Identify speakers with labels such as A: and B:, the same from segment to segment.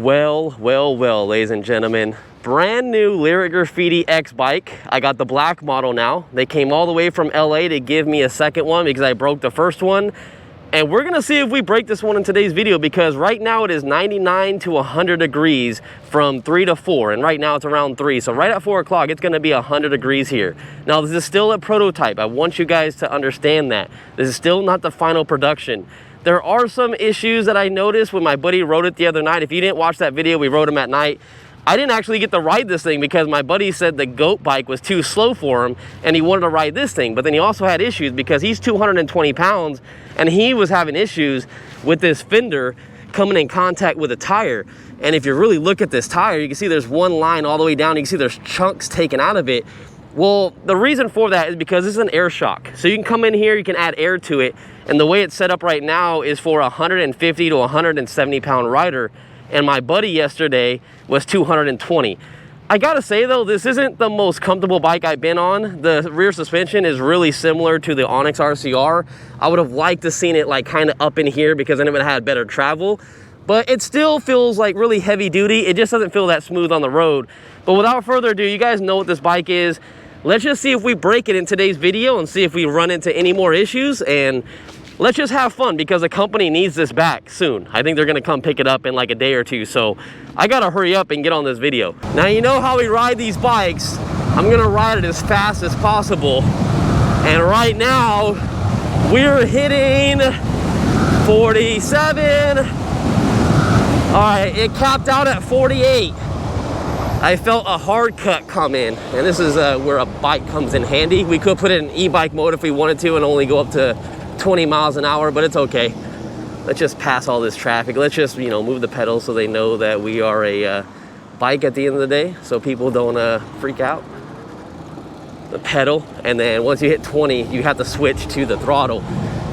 A: Well, ladies and gentlemen, brand new Lyric Graffiti X bike. I got the black model now. They came all the way from LA to give me a second one because I broke the first one. And we're gonna see if we break this one in today's video, because right now it is 99 to 100 degrees from 3 to 4, and right now it's around 3. So right at 4 o'clock, it's gonna be 100 degrees here. Now this is still a prototype. I want you guys to understand that. This is still not the final production. There are some issues that I noticed when my buddy rode it the other night. If you didn't watch that video, we rode him at night. I didn't actually get to ride this thing because my buddy said the GOAT bike was too slow for him and he wanted to ride this thing. But then he also had issues because he's 220 pounds and he was having issues with this fender coming in contact with a tire. And if you really look at this tire, you can see there's one line all the way down. You can see there's chunks taken out of it. Well, the reason for that is because this is an air shock. So you can come in here, you can add air to it. And the way it's set up right now is for a 150 to 170 pound rider. And my buddy yesterday was 220. I gotta say though, this isn't the most comfortable bike I've been on. The rear suspension is really similar to the Onyx RCR. I would have liked to seen it like kind of up in here because then it would have had better travel. But it still feels like really heavy duty. It just doesn't feel that smooth on the road. But without further ado, you guys know what this bike is. Let's just see if we break it in today's video and see if we run into any more issues, and let's just have fun because the company needs this back soon. I think they're gonna come pick it up in like a day or two, so I gotta hurry up and get on this video. Now, you know how we ride these bikes. I'm gonna ride it as fast as possible. And right now, we're hitting 47. All right, it capped out at 48. I felt a hard cut come in, and this is where a bike comes in handy. We could put it in e-bike mode if we wanted to and only go up to 20 miles an hour, but it's okay. Let's just pass all this traffic. Let's just, you know, move the pedals so they know that we are a bike at the end of the day, so people don't freak out. The pedal, and then once you hit 20, you have to switch to the throttle.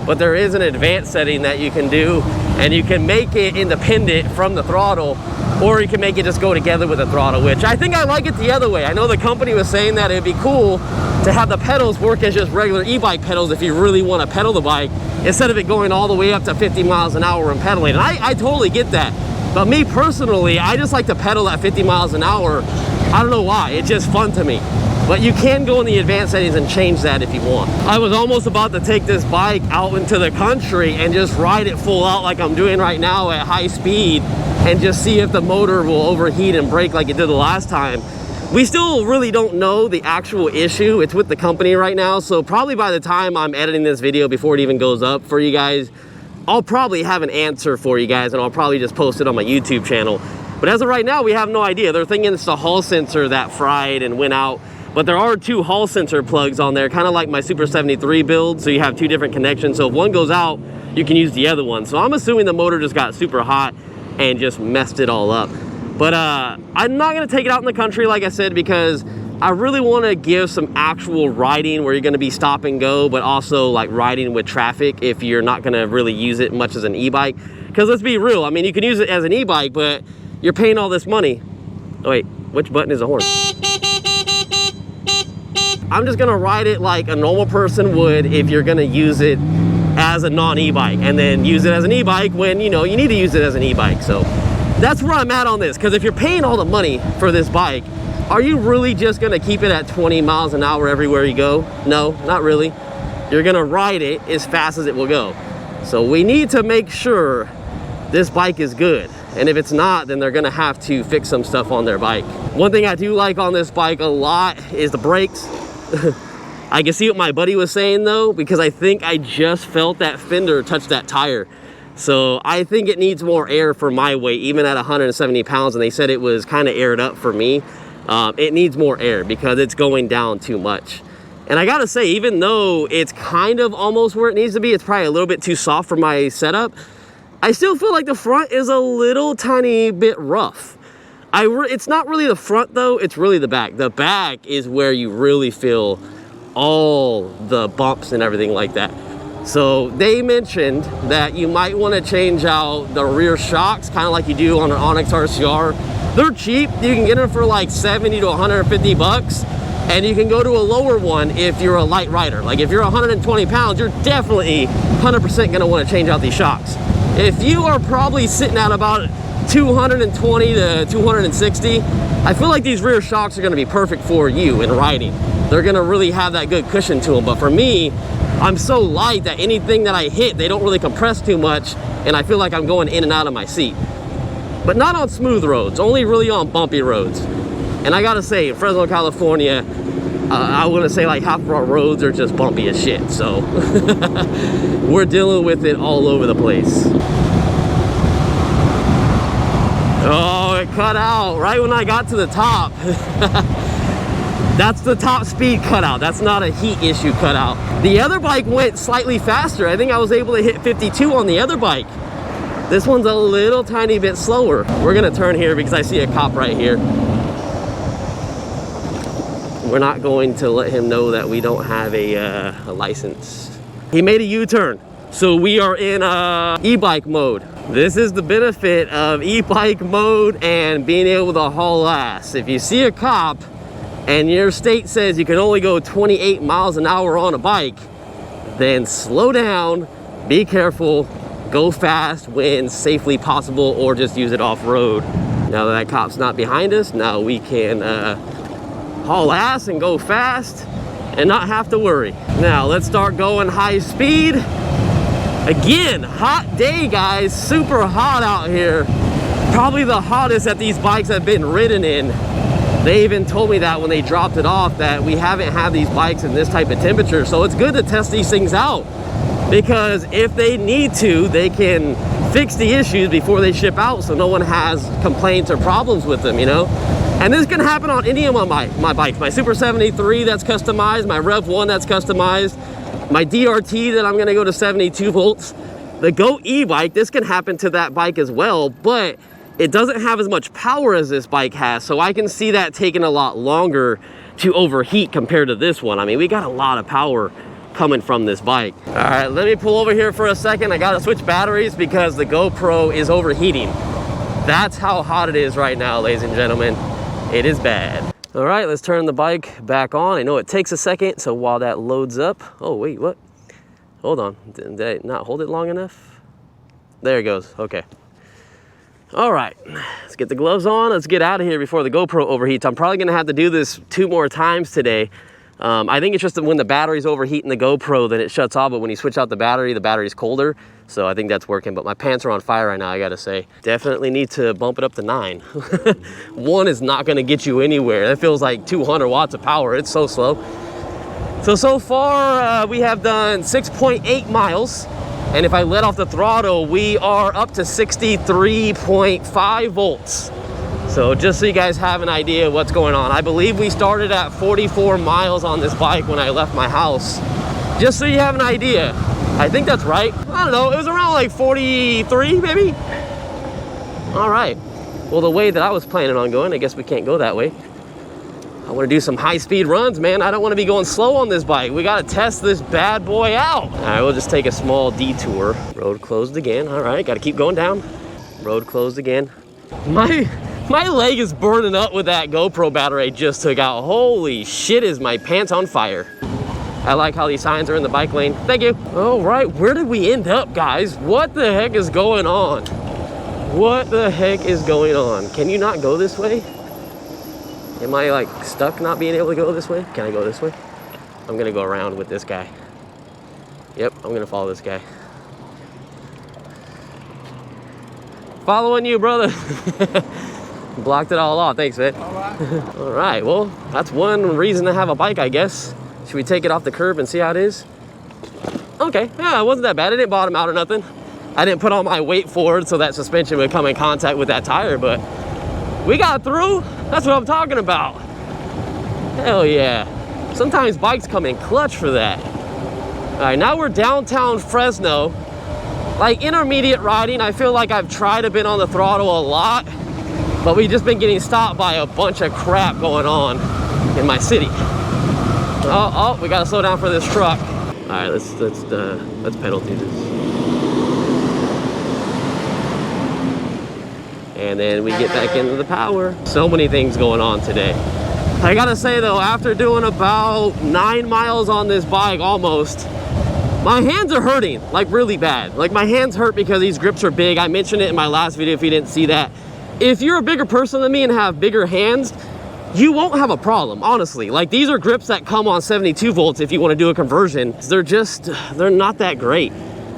A: But there is an advanced setting that you can do, and you can make it independent from the throttle, or you can make it just go together with the throttle, which I think I like it the other way. I know the company was saying that it'd be cool to have the pedals work as just regular e-bike pedals if you really want to pedal the bike, instead of it going all the way up to 50 miles an hour and pedaling. And I totally get that. But me personally, I just like to pedal at 50 miles an hour. I don't know why, it's just fun to me. But you can go in the advanced settings and change that if you want. I was almost about to take this bike out into the country and just ride it full out like I'm doing right now at high speed and just see if the motor will overheat and break like it did the last time. We still really don't know the actual issue. It's with the company right now, so probably by the time I'm editing this video, before it even goes up for you guys, I'll probably have an answer for you guys, and I'll probably just post it on my YouTube channel. But as of right now, we have no idea. They're thinking it's the Hall sensor that fried and went out. But there are 2 Hall sensor plugs on there, kind of like my Super 73 build, so you have 2 different connections. So if one goes out, you can use the other one. So I'm assuming the motor just got super hot and just messed it all up. But I'm not gonna take it out in the country, like I said, because I really wanna give some actual riding where you're gonna be stop and go, but also like riding with traffic if you're not gonna really use it much as an e-bike. Because let's be real, I mean, you can use it as an e-bike, but you're paying all this money. Oh wait, which button is the horn? I'm just gonna ride it like a normal person would if you're gonna use it as a non-e-bike, and then use it as an e-bike when, you know, you need to use it as an e-bike. So that's where I'm at on this, because if you're paying all the money for this bike, are you really just gonna keep it at 20 miles an hour everywhere you go? No, not really. You're gonna ride it as fast as it will go. So we need to make sure this bike is good. And if it's not, then they're gonna have to fix some stuff on their bike. One thing I do like on this bike a lot is the brakes. I can see what my buddy was saying though, because I think I just felt that fender touch that tire. So I think it needs more air for my weight, even at 170 pounds, and they said it was kind of aired up for me. It needs more air because it's going down too much. And I gotta say, even though it's kind of almost where it needs to be, it's probably a little bit too soft for my setup, I still feel like the front is a little tiny bit rough. It's not really the front though, it's really the back. The back is where you really feel all the bumps and everything like that. So they mentioned that you might want to change out the rear shocks, kind of like you do on an Onyx RCR. They're cheap. You can get them for like 70 to 150 bucks. And you can go to a lower one if you're a light rider. Like if you're 120 pounds, you're definitely 100% going to want to change out these shocks. If you are probably sitting at about 220 to 260. I feel like these rear shocks are going to be perfect for you in riding. They're going to really have that good cushion to them. But for me, I'm so light that anything that I hit, they don't really compress too much, and I feel like I'm going in and out of my seat. But not on smooth roads, only really on bumpy roads. And I gotta say, in Fresno, California, I want to say like half of our roads are just bumpy as shit. So we're dealing with it all over the place. Oh, it cut out right when I got to the top. That's the top speed cutout. That's not a heat issue cutout. The other bike went slightly faster. I think I was able to hit 52 on the other bike. This one's a little tiny bit slower. We're gonna turn here because I see a cop right here. We're not going to let him know that we don't have a license. He made a U-turn. So we are in e-bike mode. This is the benefit of e-bike mode and being able to haul ass. If you see a cop and your state says you can only go 28 miles an hour on a bike, then slow down, be careful, go fast when safely possible, or just use it off-road. Now that cop's not behind us, now we can haul ass and go fast and not have to worry. Now let's start going high speed. Again, hot day, guys, super hot out here. Probably the hottest that these bikes have been ridden in. They even told me that when they dropped it off, that we haven't had these bikes in this type of temperature. So it's good to test these things out, because if they need to, they can fix the issues before they ship out, so no one has complaints or problems with them, you know? And this can happen on any of my bikes. My Super 73 that's customized, my Rev 1 that's customized, my DRT that I'm gonna go to 72 volts. The Go e-bike, this can happen to that bike as well, but it doesn't have as much power as this bike has, so I can see that taking a lot longer to overheat compared to this one. I mean, we got a lot of power coming from this bike. All right, let me pull over here for a second. I gotta switch batteries because the GoPro is overheating. That's how hot it is right now, ladies and gentlemen. It is bad. All right, let's turn the bike back on. I know it takes a second, so while that loads up, oh wait, what? Hold on, did I not hold it long enough? There it goes, okay. All right, let's get the gloves on. Let's get out of here before the GoPro overheats. I'm probably gonna have to do this 2 more times today. I think it's just that when the battery's overheating the GoPro, then it shuts off, but when you switch out the battery's colder. So I think that's working, but my pants are on fire right now, I gotta say. Definitely need to bump it up to 9. 1 is not gonna get you anywhere. That feels like 200 watts of power. It's so slow. So far, we have done 6.8 miles. And if I let off the throttle, we are up to 63.5 volts. So just so you guys have an idea of what's going on. I believe we started at 44 miles on this bike when I left my house. Just so you have an idea. I think that's right. I don't know, it was around like 43 maybe? All right, well the way that I was planning on going, I guess we can't go that way. I wanna do some high speed runs, man. I don't wanna be going slow on this bike. We gotta test this bad boy out. All right, we'll just take a small detour. Road closed again, all right, gotta keep going down. Road closed again. My leg is burning up with that GoPro battery I just took out. Holy shit, is my pants on fire. I like how these signs are in the bike lane. Thank you. All right, where did we end up, guys? What the heck is going on? What the heck is going on? Can you not go this way? Am I like stuck not being able to go this way? Can I go this way? I'm gonna go around with this guy. Yep, I'm gonna follow this guy. Following you, brother. Blocked it all off. Thanks, man. All right. All right, well, that's one reason to have a bike, I guess. Should we take it off the curb and see how it is? Okay, yeah, it wasn't that bad. It didn't bottom out or nothing. I didn't put all my weight forward so that suspension would come in contact with that tire, but we got through. That's what I'm talking about. Hell yeah. Sometimes bikes come in clutch for that. All right, now we're downtown Fresno. Like intermediate riding, I feel like I've tried to been on the throttle a lot, but we've just been getting stopped by a bunch of crap going on in my city. Oh, we gotta slow down for this truck. All right, let's pedal through this. And then we get back into the power. So many things going on today. I gotta say though, after doing about 9 miles on this bike almost, My hands are hurting, like really bad. Like my hands hurt because these grips are big. I mentioned it in my last video if you didn't see that. If you're a bigger person than me and have bigger hands, you won't have a problem, honestly. Like these are grips that come on 72 volts if you want to do a conversion. They're not that great.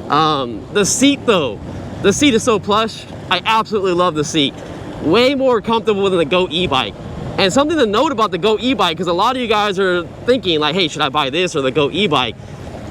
A: The seat though, the seat is so plush. I absolutely love the seat. Way more comfortable than the Go e-bike. And something to note about the Go e-bike, because a lot of you guys are thinking like, hey, should I buy this or the Go e-bike?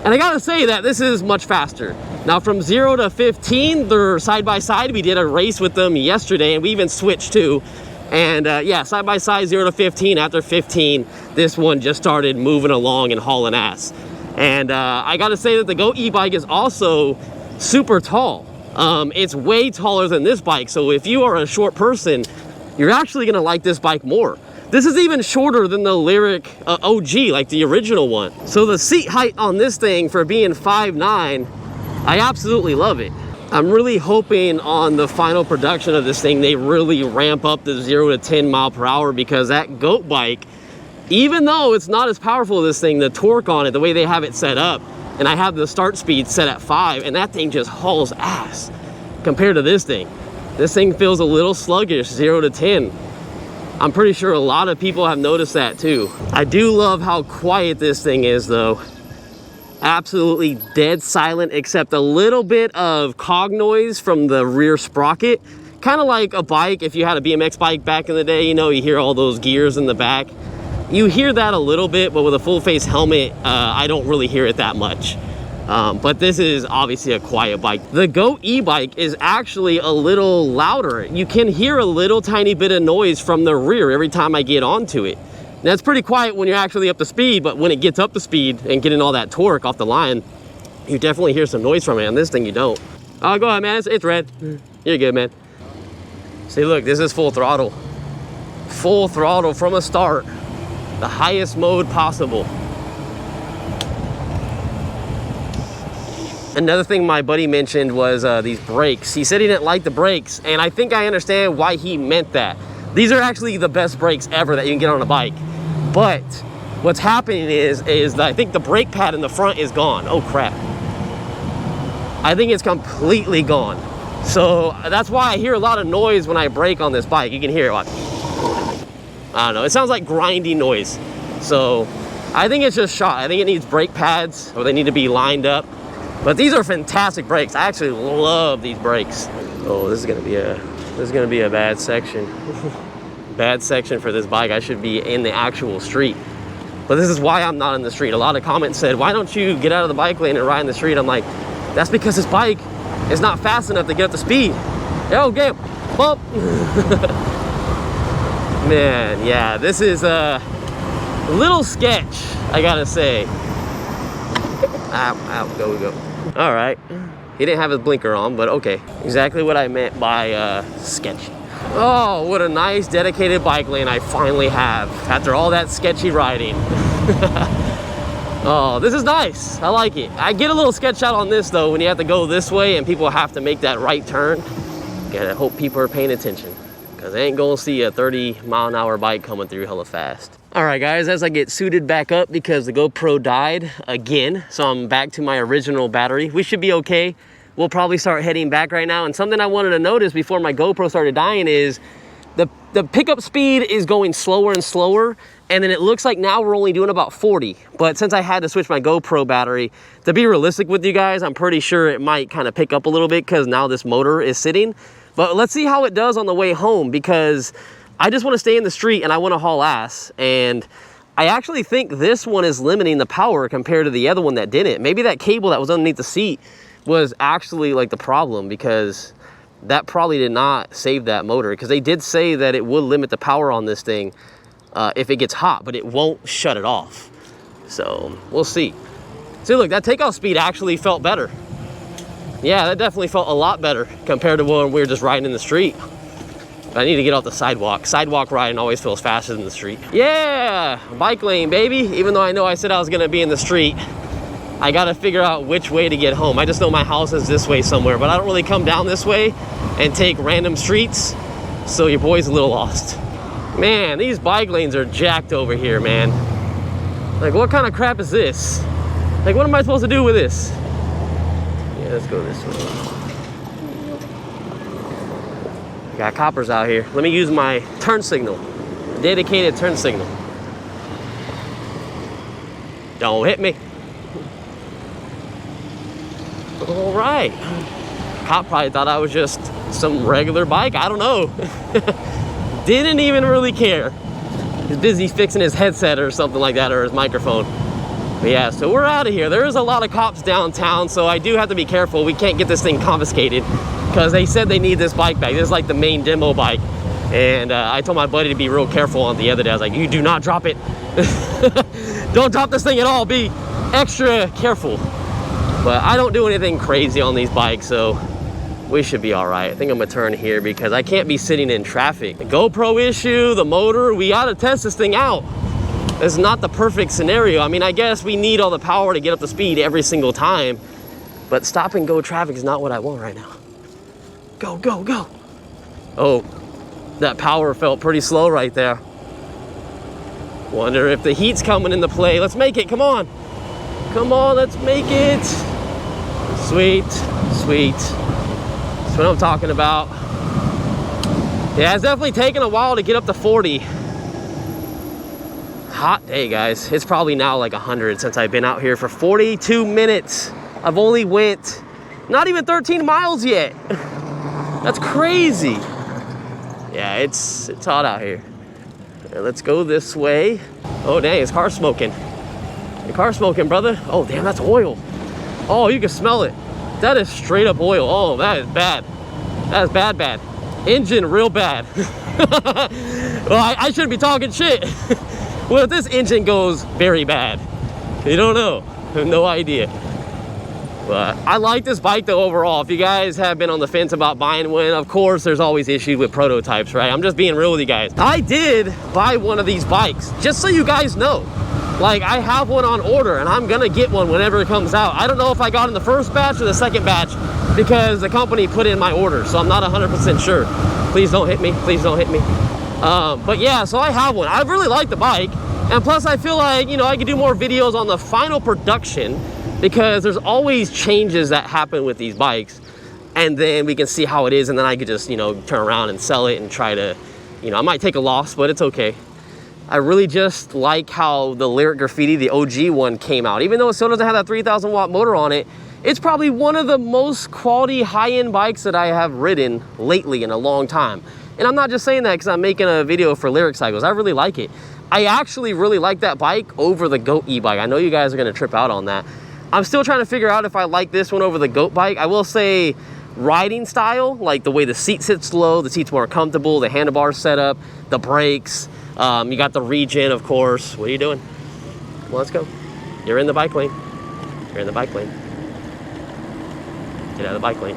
A: And I gotta say that this is much faster. Now from 0 to 15, they're side by side. We did a race with them yesterday and we even switched too. And yeah, side by side, 0 to 15. After 15, this one just started moving along and hauling ass. And I gotta say that the Go e-bike is also super tall. It's way taller than this bike. So if you are a short person, you're actually gonna like this bike more. This is even shorter than the Lyric OG, like the original one. So the seat height on this thing for being 5'9", I absolutely love it. I'm really hoping on the final production of this thing, they really ramp up the 0 to 10 mile per hour, because that Goat bike, even though it's not as powerful as this thing, the torque on it, the way they have it set up, and I have the start speed set at 5, and that thing just hauls ass compared to this thing. This thing feels a little sluggish, 0 to 10. I'm pretty sure a lot of people have noticed that too. I do love how quiet this thing is though. Absolutely dead silent, except a little bit of cog noise from the rear sprocket. Kind of like a bike, if you had a BMX bike back in the day, you know, you hear all those gears in the back. You hear that a little bit, but with a full face helmet, I don't really hear it that much. But this is obviously a quiet bike. The Go e-bike is actually a little louder. You can hear a little tiny bit of noise from the rear every time I get onto it. Now it's pretty quiet when you're actually up to speed, but when it gets up to speed and getting all that torque off the line, you definitely hear some noise from it. On this thing, you don't. Oh, go ahead, man. It's red. You're good, man. See, look, this is full throttle. Full throttle from a start. The highest mode possible. Another thing my buddy mentioned was these brakes. He said he didn't like the brakes, and I think I understand why he meant that. These are actually the best brakes ever that you can get on a bike. But what's happening is that I think the brake pad in the front is gone. Oh crap. I think it's completely gone. So that's why I hear a lot of noise when I brake on this bike. You can hear it. Watch. I don't know, it sounds like grinding noise. So I think it's just shot. I think it needs brake pads, or they need to be lined up. But these are fantastic brakes. I actually love these brakes. Oh, this is gonna be a bad section. Bad section for this bike. I should be in the actual street. But this is why I'm not in the street. A lot of comments said, why don't you get out of the bike lane and ride in the street? I'm like, that's because this bike is not fast enough to get up to speed. Oh, game, bump. Man, yeah, this is a little sketch, I gotta say. Ow, go. All right, he didn't have his blinker on, but okay. Exactly what I meant by sketchy. Oh, what a nice dedicated bike lane I finally have after all that sketchy riding. Oh, this is nice, I like it. I get a little sketch out on this though, when you have to go this way and people have to make that right turn. Gotta hope people are paying attention, because they ain't gonna see a 30-mile-an-hour bike coming through hella fast. All right, guys, as I get suited back up because the GoPro died again, so I'm back to my original battery. We should be okay. We'll probably start heading back right now. And something I wanted to notice before my GoPro started dying is the pickup speed is going slower and slower, and then it looks like now we're only doing about 40. But since I had to switch my GoPro battery, to be realistic with you guys, I'm pretty sure it might kind of pick up a little bit because now this motor is sitting. But let's see how it does on the way home, because I just want to stay in the street and I want to haul ass. And I actually think this one is limiting the power compared to the other one that didn't. Maybe that cable that was underneath the seat was actually like the problem, because that probably did not save that motor, because they did say that it would limit the power on this thing if it gets hot, but it won't shut it off. So we'll see. See, look, that takeoff speed actually felt better. Yeah, that definitely felt a lot better compared to when we were just riding in the street. But I need to get off the sidewalk. Sidewalk riding always feels faster than the street. Yeah, bike lane, baby. Even though I know I said I was gonna be in the street, I gotta figure out which way to get home. I just know my house is this way somewhere, but I don't really come down this way and take random streets, so your boy's a little lost. Man, these bike lanes are jacked over here, man. Like, what kind of crap is this? Like, what am I supposed to do with this? Let's go this way. Got coppers out here. Let me use my turn signal. Dedicated turn signal. Don't hit me. All right. Cop probably thought I was just some regular bike. I don't know. Didn't even really care. He's busy fixing his headset or something like that, or his microphone. But yeah, so we're out of here. There is a lot of cops downtown, so I do have to be careful. We can't get this thing confiscated because they said they need this bike back. This is like the main demo bike. And I told my buddy to be real careful on the other day. I was like, you do not drop it. Don't drop this thing at all. Be extra careful. But I don't do anything crazy on these bikes, so we should be all right. I think I'm gonna turn here because I can't be sitting in traffic. The GoPro issue, the motor, we gotta test this thing out. It's not the perfect scenario. I mean, I guess we need all the power to get up to speed every single time, but stop and go traffic is not what I want right now. Go, go, go. Oh, that power felt pretty slow right there. Wonder if the heat's coming into play. Let's make it, come on. Come on, let's make it. Sweet, sweet. That's what I'm talking about. Yeah, it's definitely taken a while to get up to 40. Hot day, guys. It's probably now like 100 since I've been out here for 42 minutes. I've only went not even 13 miles yet. That's crazy. Yeah, it's hot out here. Right, let's go this way. Oh, dang, his car's smoking. Your car's smoking, brother. Oh, damn, that's oil. Oh, you can smell it. That is straight up oil. Oh, that is bad. That is bad, bad. Engine real bad. Well, I shouldn't be talking shit. Well, if this engine goes very bad, you don't know. I have no idea. But I like this bike though overall. If you guys have been on the fence about buying one, of course there's always issues with prototypes, right? I'm just being real with you guys. I did buy one of these bikes, just so you guys know. Like, I have one on order and I'm gonna get one whenever it comes out. I don't know if I got in the first batch or the second batch because the company put in my order, so I'm not 100% sure. Please don't hit me, please don't hit me. But yeah, so I have one. I really like the bike, and plus I feel like, you know, I could do more videos on the final production because there's always changes that happen with these bikes, and then we can see how it is, and then I could just, you know, turn around and sell it and try to, you know, I might take a loss, but it's okay. I really just like how the Lyric Graffiti, the OG one, came out. Even though it still doesn't have that 3,000 watt motor on it, it's probably one of the most quality high-end bikes that I have ridden lately in a long time. And I'm not just saying that because I'm making a video for Lyric Cycles. I really like it. I actually really like that bike over the GOAT e-bike. I know you guys are gonna trip out on that. I'm still trying to figure out if I like this one over the GOAT bike. I will say riding style, like the way the seat sits low, the seat's more comfortable, the handlebar setup, the brakes, you got the regen, of course. What are you doing? Well, let's go. You're in the bike lane. You're in the bike lane. Get out of the bike lane.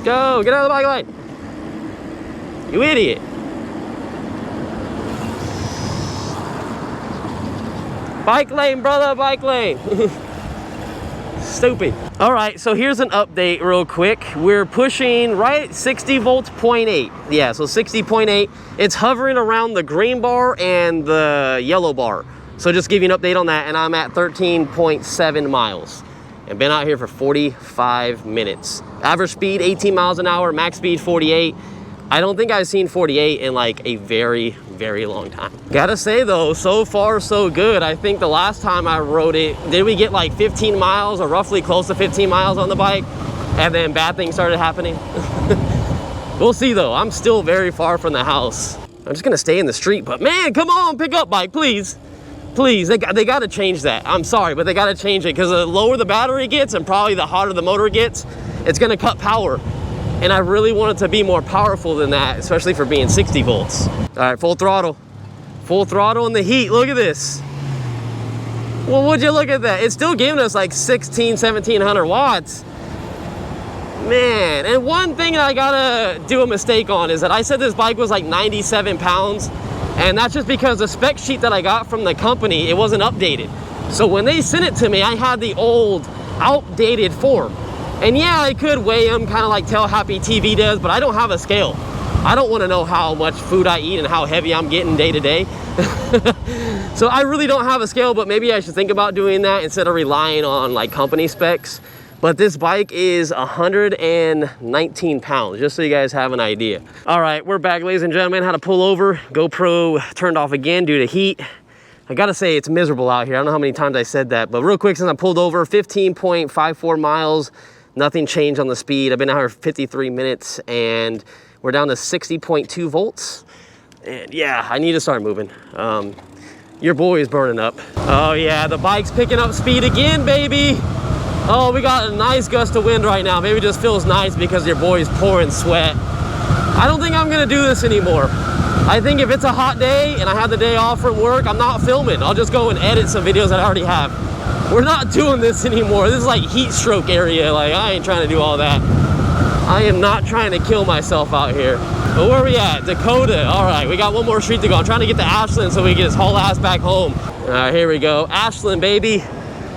A: Go, get out of the bike lane. You idiot. Bike lane, brother, bike lane. Stupid. All right, so here's an update real quick. We're pushing right 60 volts, 0.8. Yeah, so 60.8. It's hovering around the green bar and the yellow bar. So just give you an update on that, and I'm at 13.7 miles. And been out here for 45 minutes. Average speed, 18 miles an hour, max speed, 48. I don't think I've seen 48 in like a very, very long time. Gotta say though, so far so good. I think the last time I rode it, did we get like 15 miles or roughly close to 15 miles on the bike? And then bad things started happening. We'll see though, I'm still very far from the house. I'm just gonna stay in the street, but man, come on, pick up bike, please. Please, they gotta change that. I'm sorry, but they gotta change it because the lower the battery gets and probably the hotter the motor gets, it's gonna cut power. And I really want it to be more powerful than that, especially for being 60 volts. All right, full throttle. Full throttle in the heat, look at this. Well, would you look at that? It's still giving us like 1700 watts. Man, and one thing that I gotta do a mistake on is that I said this bike was like 97 pounds, and that's just because the spec sheet that I got from the company, it wasn't updated. So when they sent it to me, I had the old, outdated form. And yeah, I could weigh them kind of like Tell Happy TV does, but I don't have a scale. I don't want to know how much food I eat and how heavy I'm getting day to day. So I really don't have a scale, but maybe I should think about doing that instead of relying on like company specs. But this bike is 119 pounds, just so you guys have an idea. All right, we're back, ladies and gentlemen. Had to pull over. GoPro turned off again due to heat. I gotta say, it's miserable out here. I don't know how many times I said that, but real quick, since I pulled over, 15.54 miles, nothing changed on the speed. I've been out here 53 minutes, and we're down to 60.2 volts. And yeah, I need to start moving. Your boy is burning up. Oh yeah, the bike's picking up speed again, baby. Oh, we got a nice gust of wind right now. Maybe it just feels nice because your boy's pouring sweat. I don't think I'm gonna do this anymore. I think if it's a hot day and I have the day off from work, I'm not filming. I'll just go and edit some videos that I already have. We're not doing this anymore. This is like heat stroke area. Like, I ain't trying to do all that. I am not trying to kill myself out here. But where are we at? Dakota. All right, we got one more street to go. I'm trying to get to Ashland so we can get his whole ass back home. All right, here we go. Ashland, baby.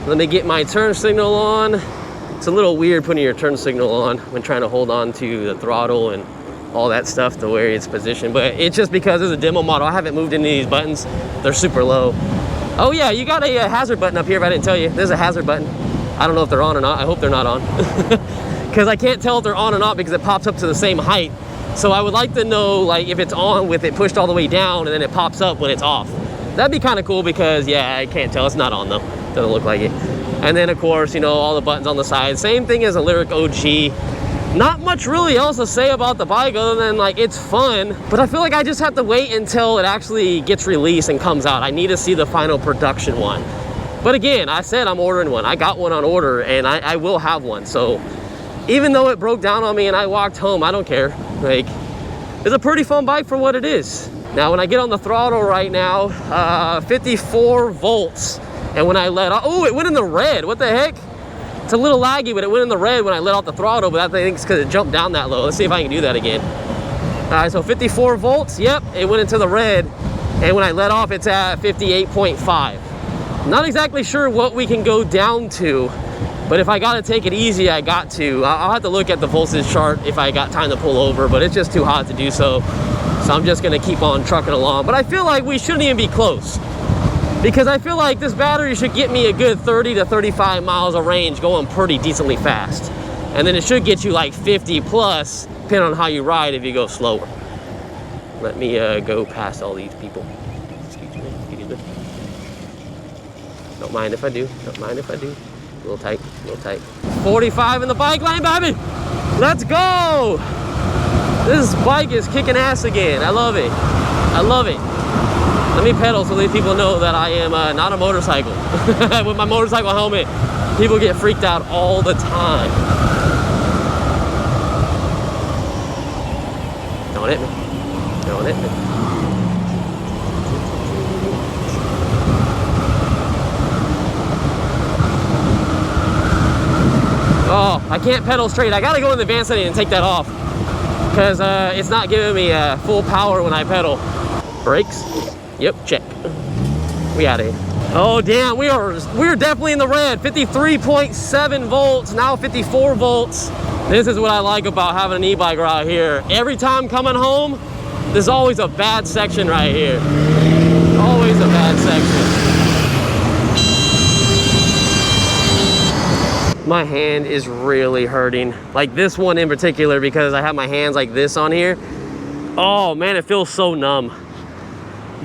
A: Let me get my turn signal on. It's a little weird putting your turn signal on when trying to hold on to the throttle and all that stuff to where it's positioned, but it's just because it's a demo model. I haven't moved any of these buttons. They're super low. Oh yeah, you got a hazard button up here if I didn't tell you. There's a hazard button. I don't know if they're on or not. I hope they're not on. Because I can't tell if they're on or not because it pops up to the same height. So I would like to know, like, if it's on with it pushed all the way down and then it pops up when it's off. That'd be kind of cool because, yeah, I can't tell. It's not on though. Doesn't look like it. And then of course, you know, all the buttons on the side. Same thing as a Lyric OG. Not much really else to say about the bike other than, like, it's fun, but I feel like I just have to wait until it actually gets released and comes out. I need to see the final production one. But again, I said I'm ordering one. I got one on order and I will have one. So even though it broke down on me and I walked home, I don't care. Like, it's a pretty fun bike for what it is. Now, when I get on the throttle right now, 54 volts. And when I let off, oh, it went in the red. What the heck? It's a little laggy, but it went in the red when I let off the throttle, but I think it's because it jumped down that low. Let's see if I can do that again. All right, so 54 volts, yep, it went into the red. And when I let off, it's at 58.5. Not exactly sure what we can go down to, but if I gotta take it easy, I got to. I'll have to look at the voltage chart if I got time to pull over, but it's just too hot to do so. So I'm just gonna keep on trucking along. But I feel like we shouldn't even be close, because I feel like this battery should get me a good 30 to 35 miles of range going pretty decently fast. And then it should get you like 50 plus, depending on how you ride if you go slower. Let me go past all these people. Excuse me, excuse me. Don't mind if I do, don't mind if I do. A little tight, a little tight. 45 in the bike lane, baby! Let's go! This bike is kicking ass again. I love it. I love it. Let me pedal so these people know that I am not a motorcycle. With my motorcycle helmet, people get freaked out all the time. Don't hit me. Don't hit me. Oh, I can't pedal straight. I gotta go in the van setting and take that off, because it's not giving me full power when I pedal. Brakes. Yep, check. We out of here. Oh damn, we're definitely in the red. 53.7 volts, now 54 volts. This is what I like about having an e-bike right here. Every time coming home, there's always a bad section right here. Always a bad section. My hand is really hurting. Like this one in particular, because I have my hands like this on here. Oh man, it feels so numb.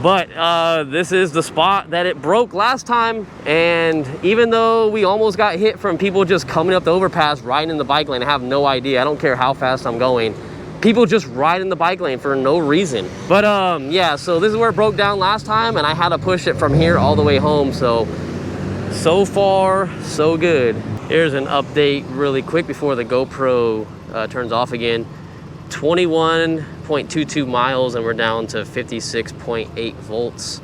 A: But this is the spot that it broke last time, and even though we almost got hit from people just coming up the overpass, riding in the bike lane, I have no idea. I don't care how fast I'm going. People just ride in the bike lane for no reason. But yeah, so this is where it broke down last time, and I had to push it from here all the way home. So far, so good. Here's an update really quick before the GoPro turns off again. 21.22 miles and we're down to 56.8 volts.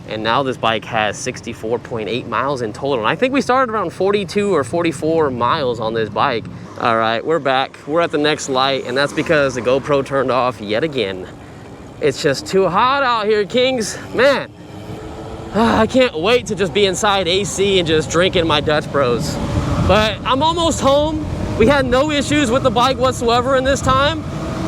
A: And now this bike has 64.8 miles in total. And I think we started around 42 or 44 miles on this bike. All right, we're back. We're at the next light, and that's because the GoPro turned off yet again. It's just too hot out here, Kings. Man, I can't wait to just be inside AC and just drinking my Dutch Bros. But I'm almost home. We had no issues with the bike whatsoever in this time,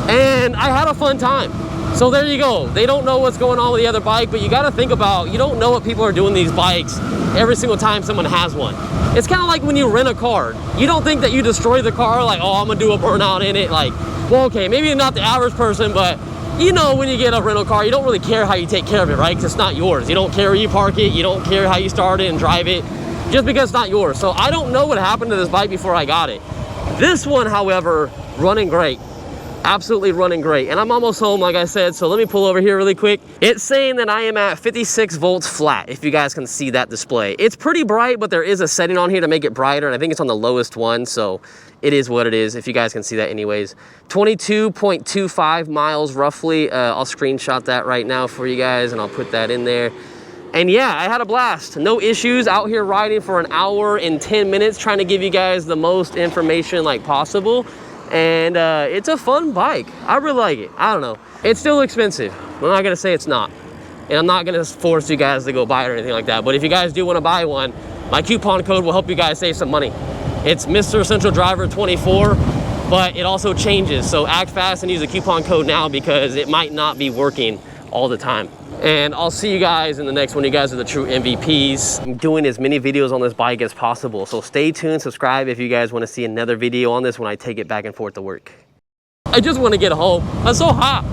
A: and I had a fun time. So there you go. They don't know what's going on with the other bike, but you got to think about, you don't know what people are doing these bikes every single time someone has one. It's kind of like when you rent a car. You don't think that you destroy the car, like, oh, I'm gonna do a burnout in it. Like, well, okay, maybe not the average person, but you know, when you get a rental car, you don't really care how you take care of it, right? Because it's not yours. You don't care where you park it. You don't care how you start it and drive it, just because it's not yours. So I don't know what happened to this bike before I got it. This one, however, running great. Absolutely running great. And I'm almost home, like I said, so let me pull over here really quick. It's saying that I am at 56 volts flat, if you guys can see that display. It's pretty bright, but there is a setting on here to make it brighter, and I think it's on the lowest one, so it is what it is, if you guys can see that anyways. 22.25 miles roughly. I'll screenshot that right now for you guys, and I'll put that in there. And yeah, I had a blast. No issues, out here riding for an hour and 10 minutes, trying to give you guys the most information like possible. And it's a fun bike. I really like it. I don't know. It's still expensive. I'm not gonna say it's not. And I'm not gonna force you guys to go buy it or anything like that. But if you guys do wanna buy one, my coupon code will help you guys save some money. It's MrCentralDriver 24, but it also changes. So act fast and use the coupon code now, because it might not be working all the time. And I'll see you guys in the next one. You guys are the true MVPs. I'm doing as many videos on this bike as possible. So stay tuned, subscribe if you guys want to see another video on this when I take it back and forth to work. I just want to get home. I'm so hot.